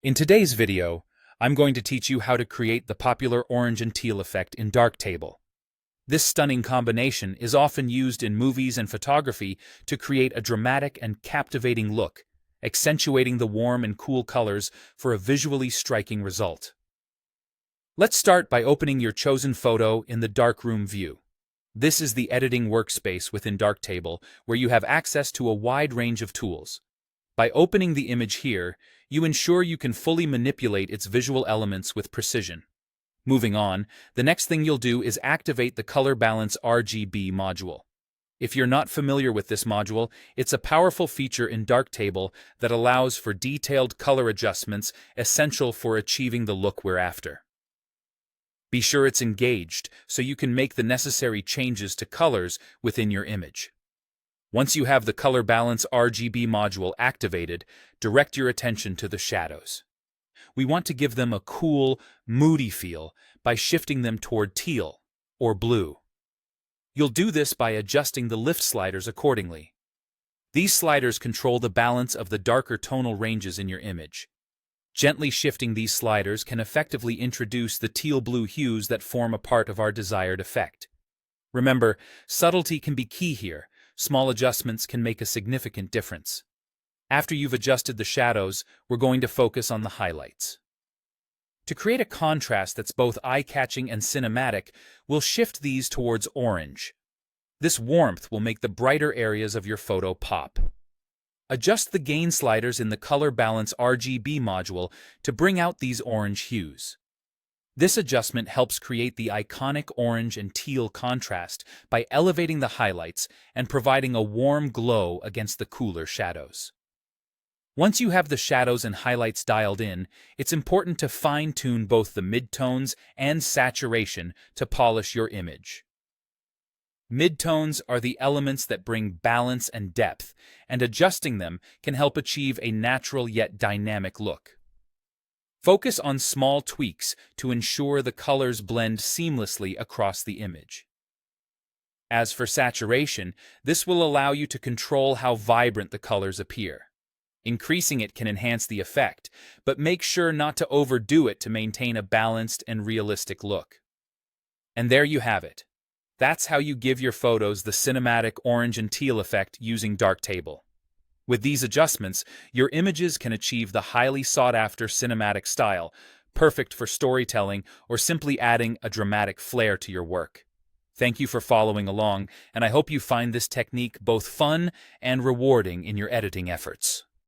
In today's video, I'm going to teach you how to create the popular orange and teal effect in Darktable. This stunning combination is often used in movies and photography to create a dramatic and captivating look, accentuating the warm and cool colors for a visually striking result. Let's start by opening your chosen photo in the darkroom view. This is the editing workspace within Darktable, where you have access to a wide range of tools. By opening the image here, you ensure you can fully manipulate its visual elements with precision. Moving on, the next thing you'll do is activate the Color Balance RGB module. If you're not familiar with this module, it's a powerful feature in Darktable that allows for detailed color adjustments essential for achieving the look we're after. Be sure it's engaged so you can make the necessary changes to colors within your image. Once you have the Color Balance RGB module activated, direct your attention to the shadows. We want to give them a cool, moody feel by shifting them toward teal or blue. You'll do this by adjusting the lift sliders accordingly. These sliders control the balance of the darker tonal ranges in your image. Gently shifting these sliders can effectively introduce the teal-blue hues that form a part of our desired effect. Remember, subtlety can be key here. Small adjustments can make a significant difference. After you've adjusted the shadows, we're going to focus on the highlights. To create a contrast that's both eye-catching and cinematic, we'll shift these towards orange. This warmth will make the brighter areas of your photo pop. Adjust the gain sliders in the Color Balance RGB module to bring out these orange hues. This adjustment helps create the iconic orange and teal contrast by elevating the highlights and providing a warm glow against the cooler shadows. Once you have the shadows and highlights dialed in, it's important to fine-tune both the midtones and saturation to polish your image. Midtones are the elements that bring balance and depth, and adjusting them can help achieve a natural yet dynamic look. Focus on small tweaks to ensure the colors blend seamlessly across the image. As for saturation, this will allow you to control how vibrant the colors appear. Increasing it can enhance the effect, but make sure not to overdo it to maintain a balanced and realistic look. And there you have it. That's how you give your photos the cinematic orange and teal effect using Darktable. With these adjustments, your images can achieve the highly sought-after cinematic style, perfect for storytelling or simply adding a dramatic flair to your work. Thank you for following along, and I hope you find this technique both fun and rewarding in your editing efforts.